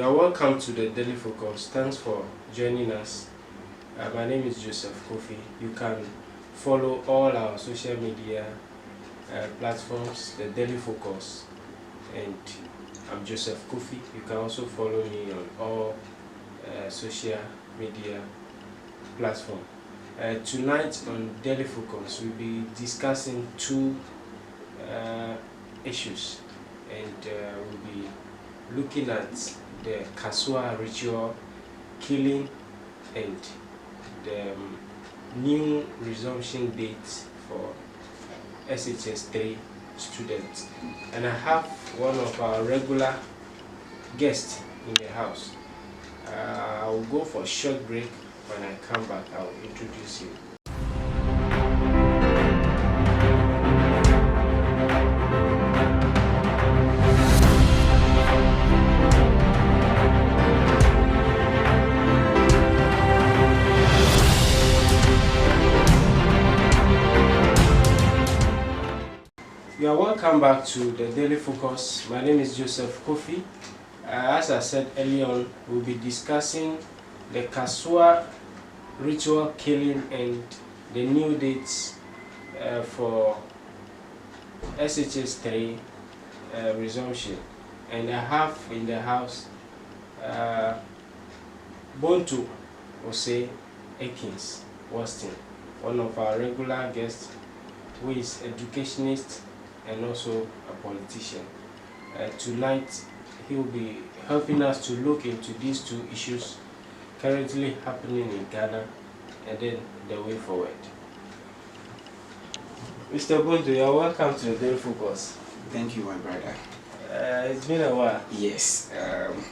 You're welcome to the Daily Focus. Thanks for joining us. My name is Joseph Kofi. You can follow all our social media platforms, the Daily Focus, and I'm Joseph Kofi. You can also follow me on all social media platforms. Tonight on Daily Focus, we'll be discussing two issues, and we'll be looking at the Kasoa Ritual Killing and the new resumption date for SHS 3 students. And I have one of our regular guests in the house. I'll go for a short break. When I come back, I'll introduce you. You are welcome back to the Daily Focus. My name is Joseph Kofi. As I said earlier on, we'll be discussing the Kasoa Ritual Killing and the new dates for SHS 3 resumption. And I have in the house Bontu Ose Akins Waston, one of our regular guests, who is educationist and also a politician. Tonight he will be helping us to look into these two issues currently happening in Ghana and then the way forward. Mr. Bontu, you are welcome to the Daily Focus. Thank you, my brother. It's been a while. Yes,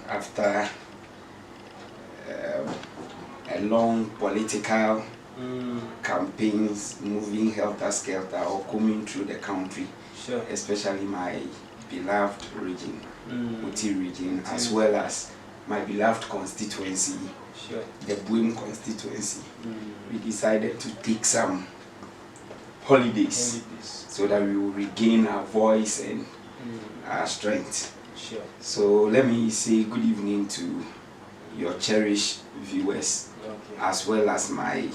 after a long political campaigns, moving helter-skelter or coming through the country, sure, especially my beloved region, Uti region, as well as my beloved constituency, sure, the Buim constituency. We decided to take some holidays so that we will regain our voice and our strength. Sure. So let me say good evening to your cherished viewers, Okay. as well as my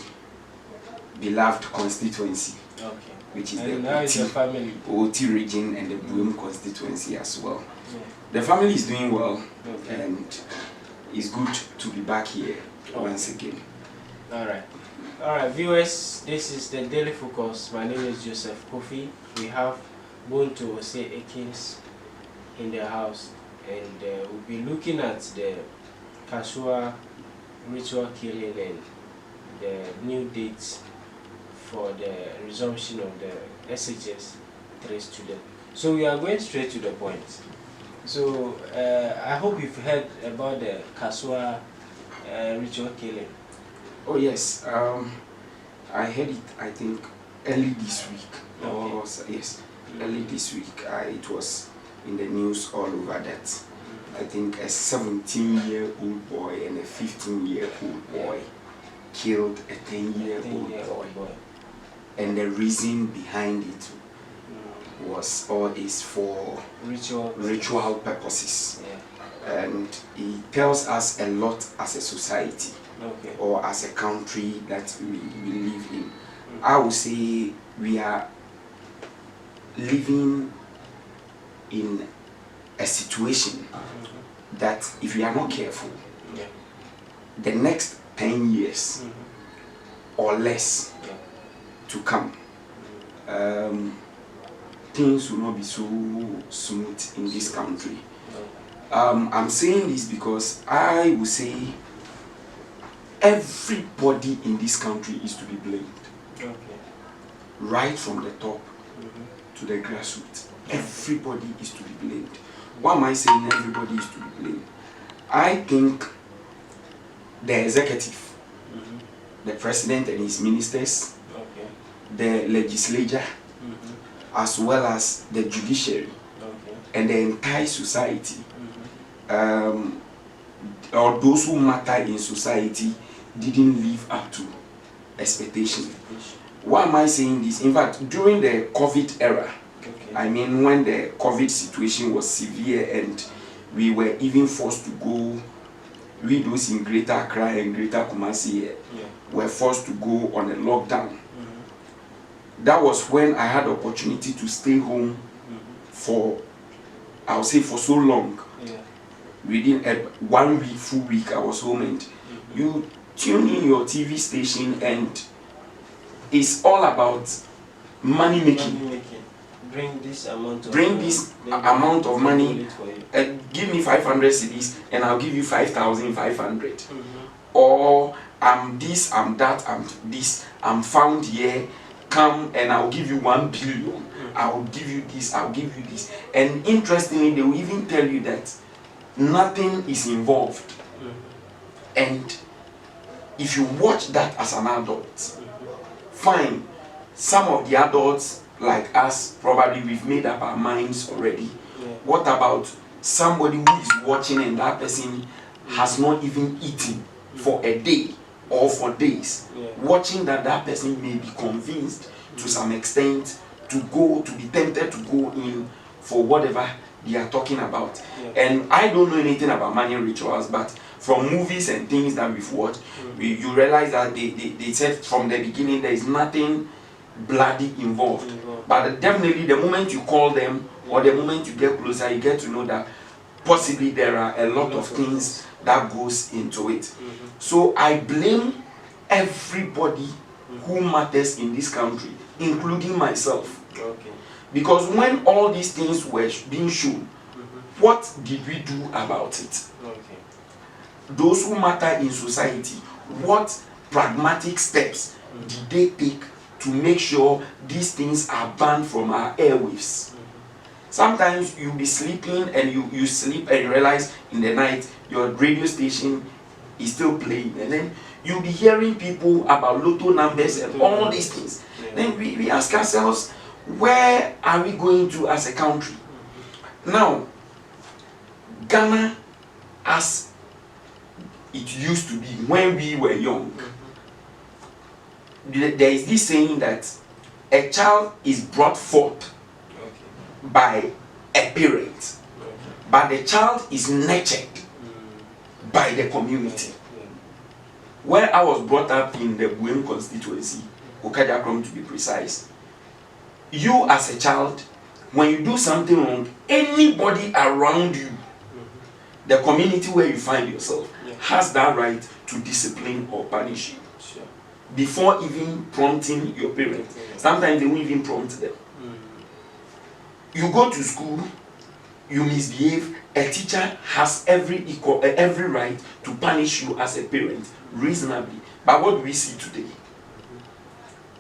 beloved constituency, Okay. which is And the now it's your family. Oti region and the Buim constituency as well. Yeah. The family is doing well, Okay. and it's good to be back here once again. Alright, viewers, this is the Daily Focus. My name is Joseph Kofi. We have Bontu Ose Akins in the house, and we'll be looking at the Kasoa Ritual Killing and the new dates for the resumption of the SHS 3 students. So we are going straight to the point. So I hope you've heard about the Kasoa Ritual Killing. Oh yes, I heard it, I think, early this week. Okay. Yes, early this week. It was in the news all over that I think a 17-year-old boy and a 15-year-old boy killed a 10-year-old boy. And the reason behind it was is for ritual purposes. Yeah. And it tells us a lot as a society, Okay. or as a country that we live in. I would say we are living in a situation that if we are not careful, Yeah. the next 10 years or less Yeah. to come, things will not be so smooth in this country. I'm saying this because I would say everybody in this country is to be blamed. Okay. Right from the top to the grassroots. Everybody is to be blamed. Why am I saying everybody is to be blamed? I think the executive, the president and his ministers, Okay. the legislature, as well as the judiciary, Okay. and the entire society, or those who matter in society, didn't live up to expectation. Why am I saying this? In fact, during the COVID era, Okay. I mean when the COVID situation was severe and we were even forced to go. We those in Greater Accra and Greater Kumasi were forced to go on a lockdown. That was when I had the opportunity to stay home for, I'll say, for so long. Within 1 week, full week, I was home, and you tune in your TV station, and it's all about money making. Bring this amount of money, and give me 500 cedis, and I'll give you 5,500. Or I'm this, I'm that, I'm this, I'm found here. Come and I'll give you 1 billion. I'll give you this, I'll give you this. And interestingly, they will even tell you that nothing is involved. And if you watch that as an adult, fine. Some of the adults like us, probably we've made up our minds already. What about somebody who is watching and that person has not even eaten for a day or for days? Watching that person may be convinced to some extent to be tempted to go in for whatever they are talking about. And I don't know anything about money rituals, but from movies and things that we've watched, you realize that they said from the beginning there is nothing bloody involved. But definitely the moment you call them or the moment you get closer, you get to know that possibly there are a lot of things that goes into it. So I blame everybody who matters in this country, including myself. Because when all these things were being shown, what did we do about it? Those who matter in society, what pragmatic steps did they take to make sure these things are banned from our airwaves? Sometimes you'll be sleeping and you sleep and you realize in the night your radio station is still playing, and then you'll be hearing people about lotto numbers and all these things. Then we ask ourselves, where are we going to as a country? Now, Ghana, as it used to be when we were young, there is this saying that a child is brought forth by a parent, but the child is nurtured by the community. Where I was brought up in the Buem constituency, Okadiakrom to be precise, you as a child, when you do something wrong, anybody around you, the community where you find yourself, has that right to discipline or punish you before even prompting your parents. Sometimes they won't even prompt them. You go to school, you misbehave, a teacher has every right to punish you as a parent reasonably. But what do we see today?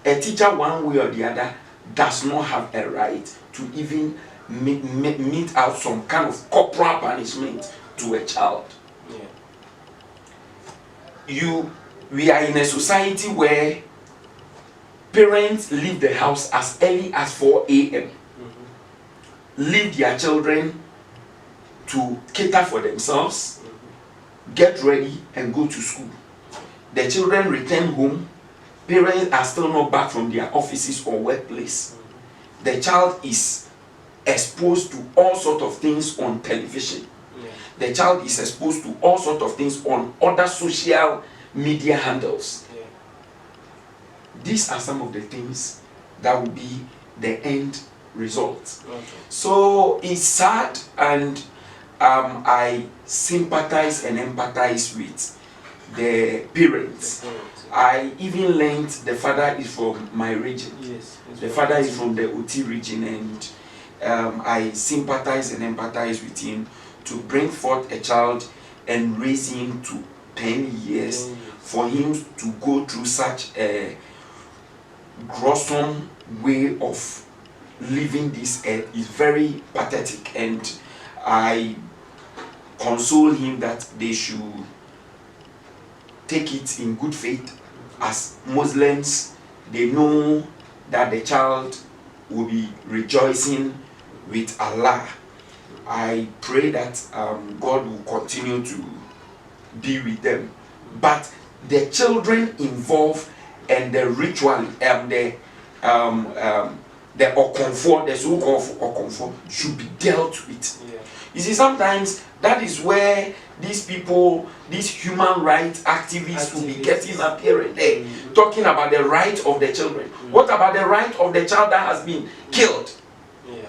A teacher, one way or the other, does not have a right to even mete out some kind of corporal punishment to a child. We are in a society where parents leave the house as early as 4 a.m. Leave their children to cater for themselves, get ready and go to school. The children return home, parents are still not back from their offices or workplace. The child is exposed to all sorts of things on television. The child is exposed to all sorts of things on other social media handles. These are some of the things that will be the end result. So it's sad, and I sympathize and empathize with the parents. I even learned the father is from my region. The father is from the Oti region, and I sympathize and empathize with him to bring forth a child and raise him to 10 years, for him to go through such a gruesome way of living this earth is very pathetic. And I console him that they should take it in good faith. As Muslims, they know that the child will be rejoicing with Allah. I pray that God will continue to be with them. But the children involved and the ritual, the okonfor, the so-called okonfor, should be dealt with. Yeah. You see, sometimes that is where these people, these human rights activists will be getting up here and there, talking about the right of the children. What about the right of the child that has been killed? Yeah.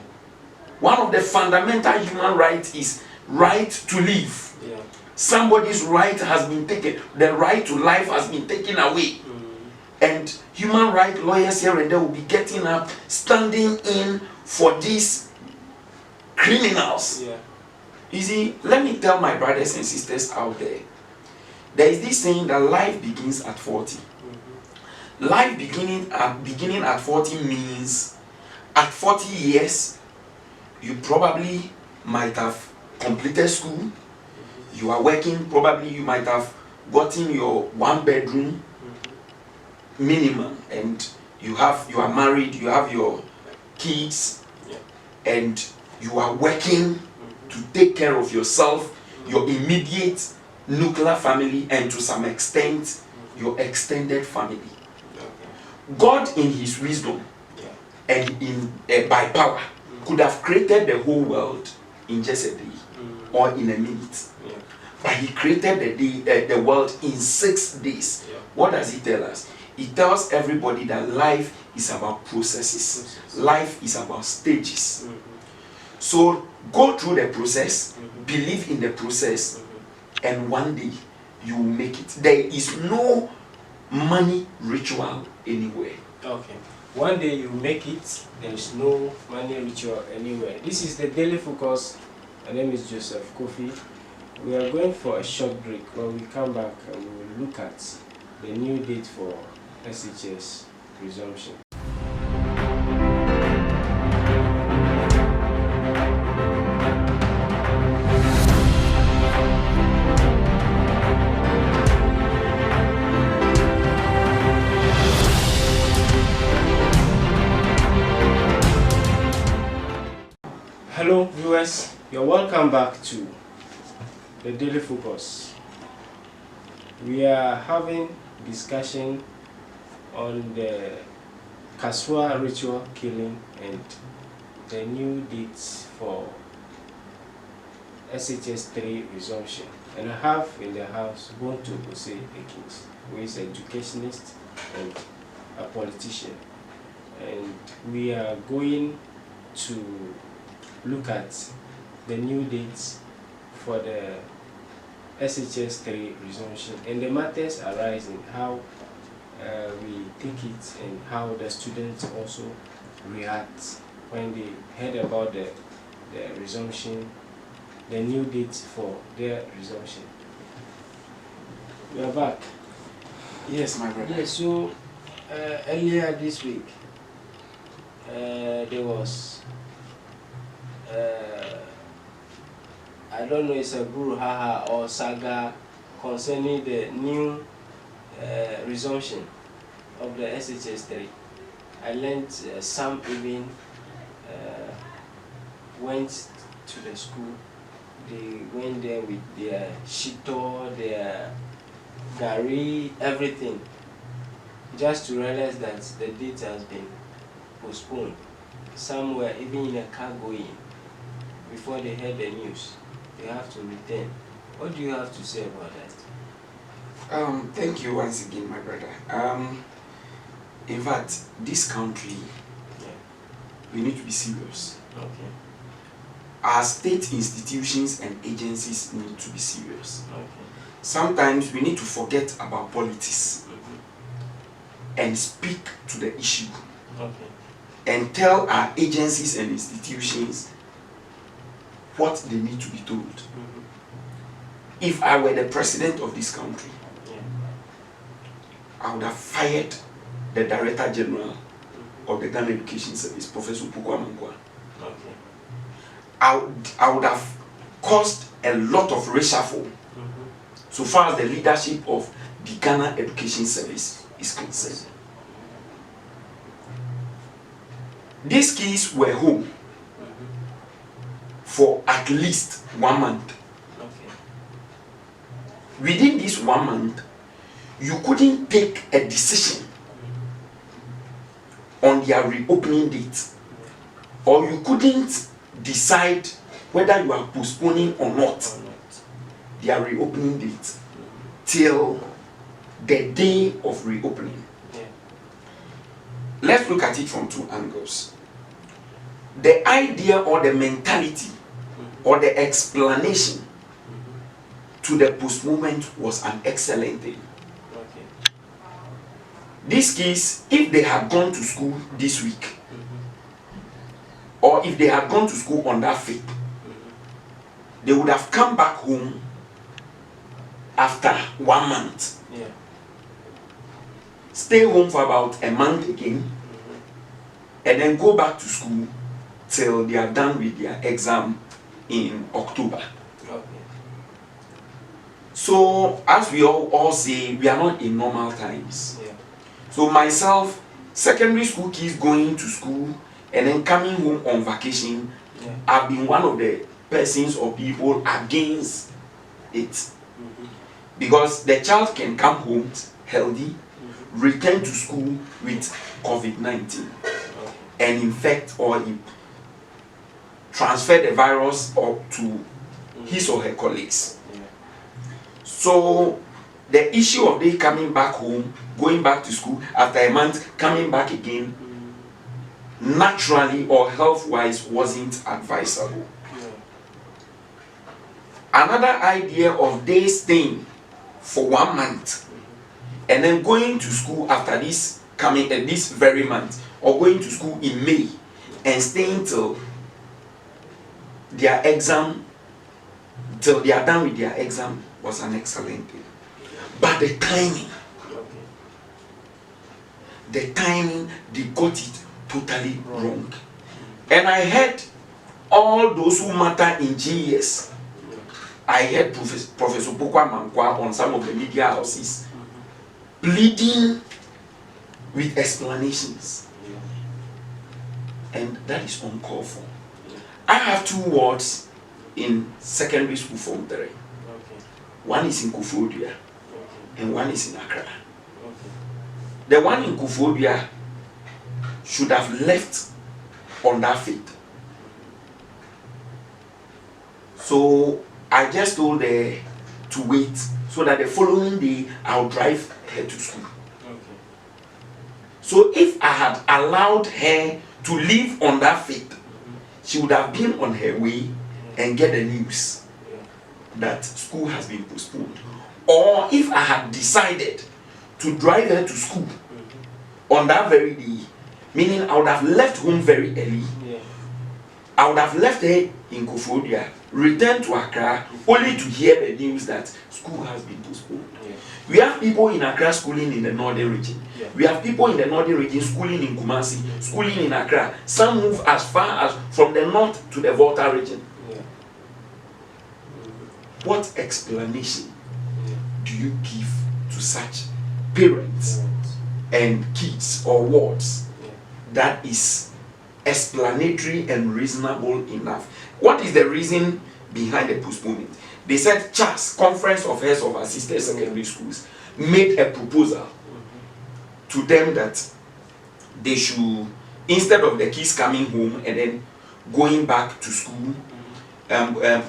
One of the fundamental human rights is right to live. Yeah. Somebody's right has been taken. The right to life has been taken away. And human rights lawyers here and there will be getting up, standing in for these criminals. Yeah. You see, let me tell my brothers and sisters out there, there is this saying that life begins at 40. Life beginning at 40 means at 40 years, you probably might have completed school, you are working, probably you might have gotten your 1 bedroom minimum, and you are married, you have your kids, and you are working to take care of yourself, your immediate nuclear family, and to some extent your extended family. God in his wisdom and by power could have created the whole world in just a day or in a minute. But he created the world in 6 days. What does he tell us? He tells everybody that life is about processes. Life is about stages. So go through the process, believe in the process, and one day you will make it. There is no money ritual anywhere. Okay. One day you make it, there is no money ritual anywhere. This is the Daily Focus. My name is Joseph Kofi. We are going for a short break. When we come back, we will look at the new date for SHS resumption. Hello viewers, you're welcome back to the Daily Focus. We are having discussion on the Kasoa Ritual Killing and the new dates for SHS 3 resumption. And I have in the house Bonto Ose Ekins, who is an educationist and a politician. And we are going to look at the new dates for the SHS 3 resumption and the matters arising, how we take it and how the students also react when they heard about the resumption, the new dates for their resumption. We are back. Yes, my brother. Yes, so earlier this week there was I don't know, it's a brouhaha or saga concerning the new resumption of the SHS 3. I learned some even went to the school. They went there with their shito, their gari, everything, just to realize that the date has been postponed. Some were even in a car going before they heard the news. They have to return. What do you have to say about that? Thank you once again, my brother. In fact, this country, we need to be serious. Okay. Our state institutions and agencies need to be serious. Okay. Sometimes we need to forget about politics and speak to the issue. Okay. And tell our agencies and institutions what they need to be told. If I were the president of this country, I would have fired the Director General of the Ghana Education Service, Professor Pukwamangwa. Okay. I would have caused a lot of reshuffle so far as the leadership of the Ghana Education Service is concerned. These kids were home for at least 1 month. Okay. Within this 1 month, you couldn't take a decision on on their reopening date, or you couldn't decide whether you are postponing or not their reopening date till the day of reopening. Let's look at it from two angles. The idea or the mentality or the explanation to the postponement was an excellent thing. These kids, if they had gone to school this week, or if they had gone to school on that 5th, they would have come back home after 1 month. Stay home for about a month again, and then go back to school till they are done with their exam in October. So, as we all say, we are not in normal times. So myself, secondary school kids going to school and then coming home on vacation, I've been one of the persons or people against it. Because the child can come home healthy, return to school with COVID-19 and infect or transfer the virus up to his or her colleagues. So the issue of they coming back home, going back to school after a month, coming back again, naturally or health-wise wasn't advisable. Another idea of they staying for 1 month and then going to school after this coming this very month, or going to school in May and staying till their exam, till they are done with their exam, was an excellent thing. But the timing, they got it totally wrong. And I heard all those who matter in GES. I heard Professor Pokwa Mankwa on some of the media houses pleading with explanations. And that is uncalled for. I have 2 wards in secondary school form 3. One is in Kufuodia and one is in Accra. The one in Kufuodia should have left on that 5th. So I just told her to wait so that the following day I'll drive her to school. So if I had allowed her to leave on that 5th, she would have been on her way and get the news that school has been postponed. Or if I had decided to drive her to school on that very day, meaning I would have left home very early, I would have left her in Kufuodia, returned to Accra, only to hear the news that school has been postponed. We have people in Accra schooling in the northern region. We have people in the northern region schooling in Kumasi, schooling in Accra. Some move as far as from the north to the Volta region. What explanation do you give to such parents and kids or wards that is explanatory and reasonable enough? What is the reason behind the postponement? They said CHAS, Conference of Heads of Assisted Secondary Schools, made a proposal to them that they should, instead of the kids coming home and then going back to school,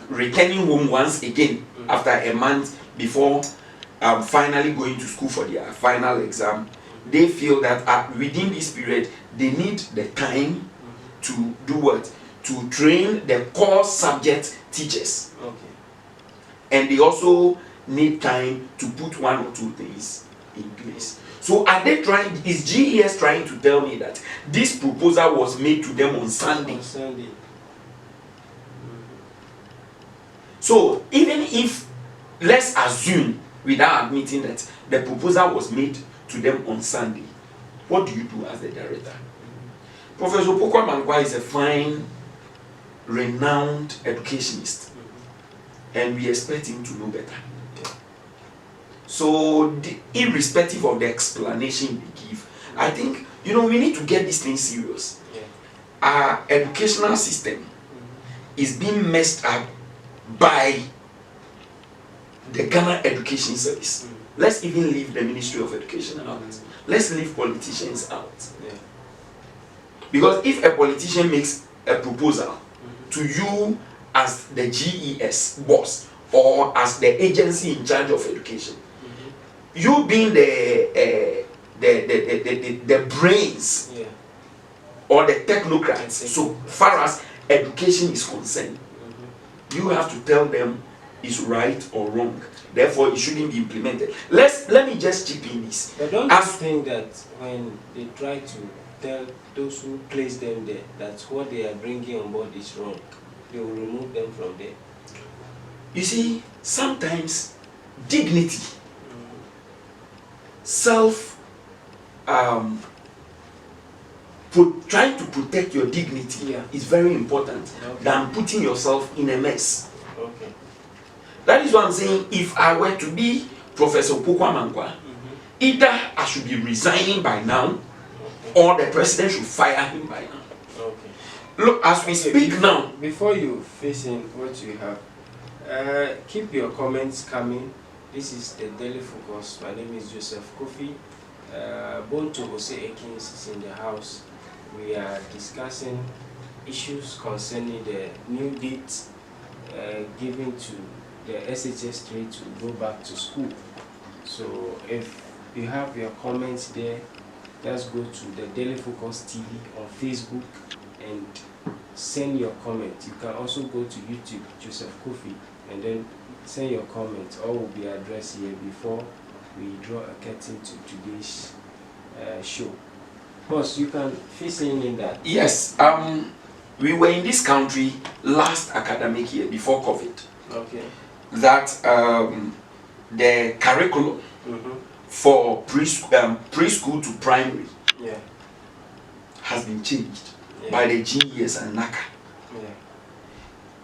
returning home once again after a month before finally going to school for their final exam, they feel that within this period they need the time to do what? To train the core subject teachers. And they also need time to put 1 or 2 things in place. So are they trying, is GES trying to tell me that this proposal was made to them on Sunday? So even if, let's assume, without admitting that the proposal was made to them on Sunday, what do you do as the director? Professor Pokwa Mankwa is a fine, renowned educationist, and we expect him to know better. So, irrespective of the explanation we give, I think, we need to get this thing serious. Our educational system is being messed up by the Ghana Education Service. Let's even leave the Ministry of Education out. Let's leave politicians out. Because if a politician makes a proposal to you as the GES boss or as the agency in charge of education, you being the brains or the technocrats, so far as education is concerned, you have to tell them it's right or wrong. Therefore, it shouldn't be implemented. Let me just chip in this. But don't you think that when they try to tell those who place them there that what they are bringing on board is wrong, they will remove them from there? You see, sometimes dignity, trying to protect your dignity is very important than putting yourself in a mess. Okay. That is what I'm saying. If I were to be Professor Pokwamankwa, either I should be resigning by now, or the president should fire him by now. Okay. Look, as we speak now. Before you face in what you have, keep your comments coming. This is the Daily Focus. My name is Joseph Kofi. Bonto Jose Ekins is in the house. We are discussing issues concerning the new date given to the SHS 3 to go back to school. So if you have your comments there, just go to the Daily Focus TV on Facebook and send your comment. You can also go to YouTube, Joseph Kofi, and then send your comment. All will be addressed here before we draw a curtain to today's show. Boss, you can fill in that. Yes. We were in this country last academic year before COVID. Okay. That the curriculum for preschool to primary has been changed by the GES and NACA.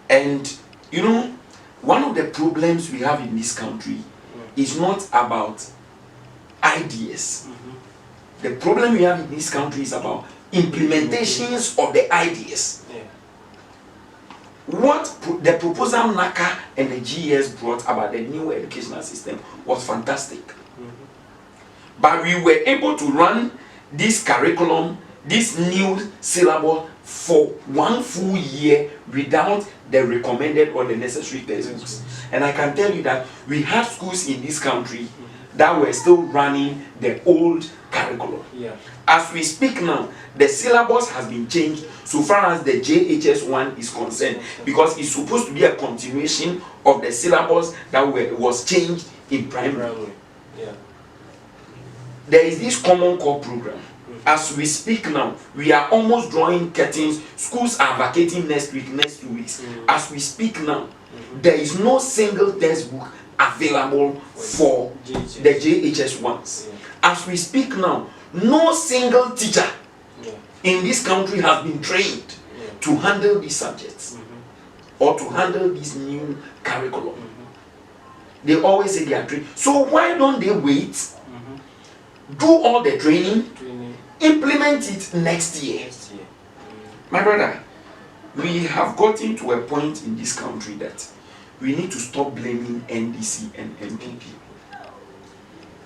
And you know, one of the problems we have in this country is not about ideas. The problem we have in this country is about implementations of the ideas. What the proposal NACA and the GES brought about the new educational system was fantastic. But we were able to run this curriculum, this new syllabus for 1 full year without the recommended or the necessary textbooks. And I can tell you that we have schools in this country that were still running the old curriculum. As we speak now, the syllabus has been changed so far as the JHS1 is concerned, because it's supposed to be a continuation of the syllabus that was changed in primary. There is this common core program. As we speak now, we are almost drawing curtains. Schools are vacating next week, next 2 weeks. As we speak now, there is no single textbook available for the JHS ones. As we speak now, no single teacher in this country has been trained to handle these subjects or to handle this new curriculum. They always say they are trained. So why don't they wait, do all the training, implement it next year? My brother, we have gotten to a point in this country that we need to stop blaming NDC and MPP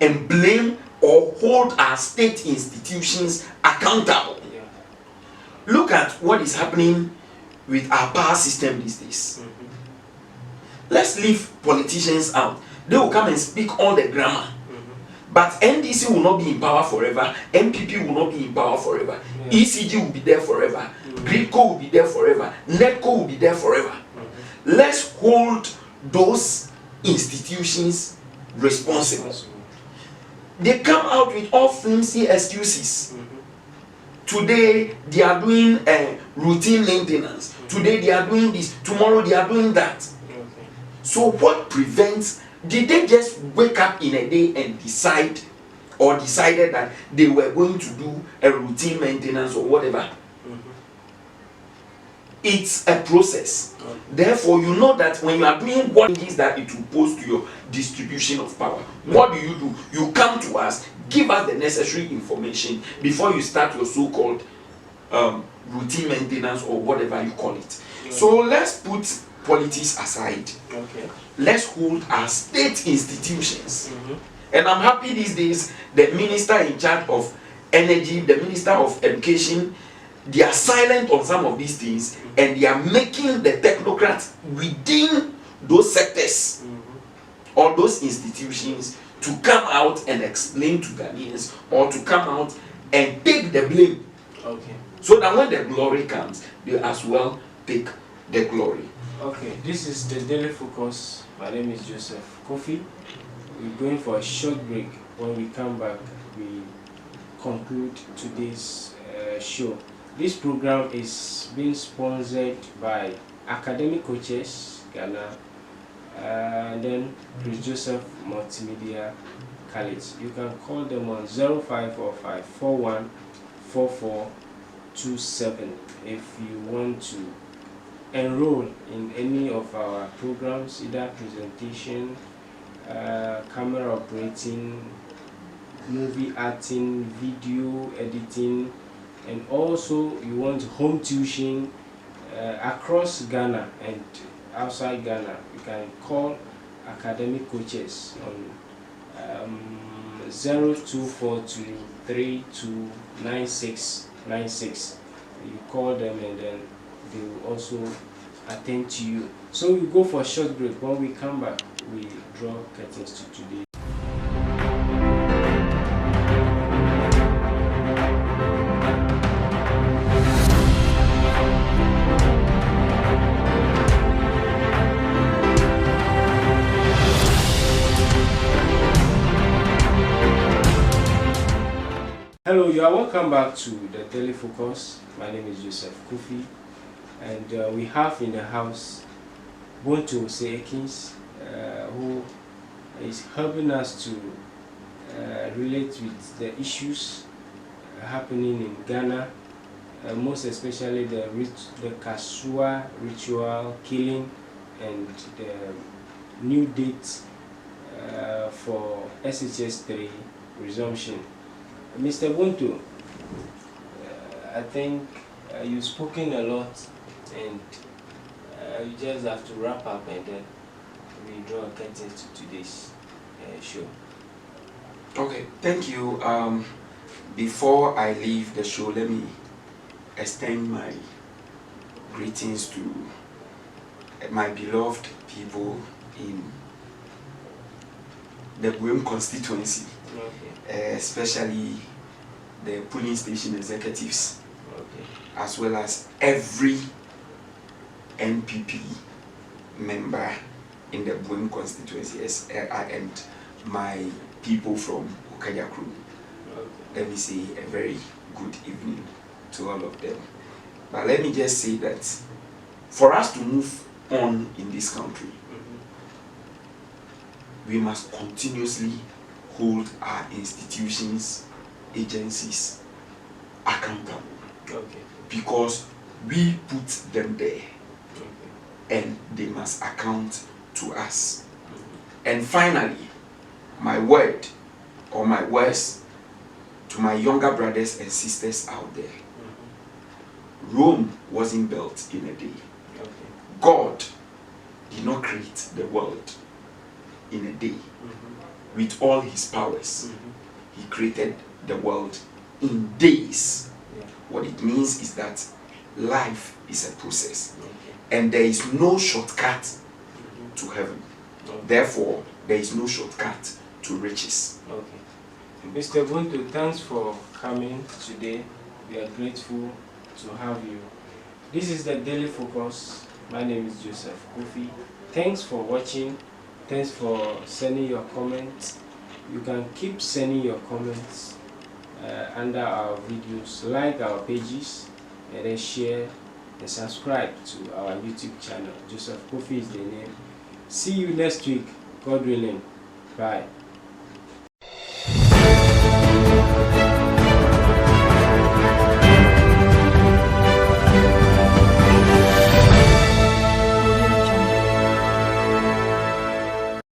and blame or hold our state institutions accountable. Look at what is happening with our power system these days. Let's leave politicians out. They will come and speak all the grammar. But NDC will not be in power forever. MPP will not be in power forever. ECG will be there forever. GRIDCO will be there forever. NETCO will be there forever. Let's hold those institutions responsible. They come out with all flimsy excuses. Today they are doing routine maintenance. Today they are doing this. Tomorrow they are doing that. So what prevents? Did they just wake up in a day and decide or decided that they were going to do a routine maintenance or whatever? It's a process. Therefore, you know that when you are doing what it is that it will pose to your distribution of power, what do? You come to us, give us the necessary information before you start your so-called routine maintenance or whatever you call it. So let's put politics aside. Let's hold our state institutions. And I'm happy these days the minister in charge of energy, the minister of education, they are silent on some of these things, and they are making the technocrats within those sectors or those institutions to come out and explain to Ghanaians, or to come out and take the blame. Okay. So that when the glory comes, they as well take the glory. Okay, this is the Daily Focus. My name is Joseph Kofi. We're going for a short break. When we come back, we conclude today's show. This program is being sponsored by Academic Coaches Ghana, and then Chris Joseph Multimedia College. You can call them on 0545 41 4427 if you want to enroll in any of our programs, either presentation, camera operating, movie acting, video editing, and also you want home tuition across Ghana and outside Ghana. You can call Academic Coaches on 0242 329696. You call them and then they will also attend to you. So we go for a short break. When we come back, we draw curtains to today. Hello, you are welcome back to the Daily Focus. My name is Joseph Kofi, and we have in the house Bonto Ekins, who is helping us to relate with the issues happening in Ghana, most especially the Kasoa Ritual Killing and the new date for SHS 3 resumption. Mr. Buntu, I think you've spoken a lot, and you just have to wrap up and then we draw a curtain to today's show. Okay, thank you. Before I leave the show, let me extend my greetings to my beloved people in the Buem constituency. Okay. Especially the polling station executives, Okay. as well as every NPP member in the Buem constituency, and my people from Okajakru. Okay. Let me say a very good evening to all of them. But let me just say that for us to move on in this country, we must continuously hold our institutions, agencies accountable. Okay. Because we put them there, Okay. and they must account to us. And finally, my word or my words to my younger brothers and sisters out there: Rome wasn't built in a day. Okay. God did not create the world in a day. With all his powers, he created the world in days. Yeah. What it means is that life is a process, Okay. and there is no shortcut to heaven. Okay. Therefore, there is no shortcut to riches. Okay. Mr. Buntu, thanks for coming today. We are grateful to have you. This is the Daily Focus. My name is Joseph Kofi. Thanks for watching. Thanks for sending your comments. You can keep sending your comments under our videos. Like our pages and then share and subscribe to our YouTube channel. Joseph Kofi is the name. See you next week, God willing. Bye.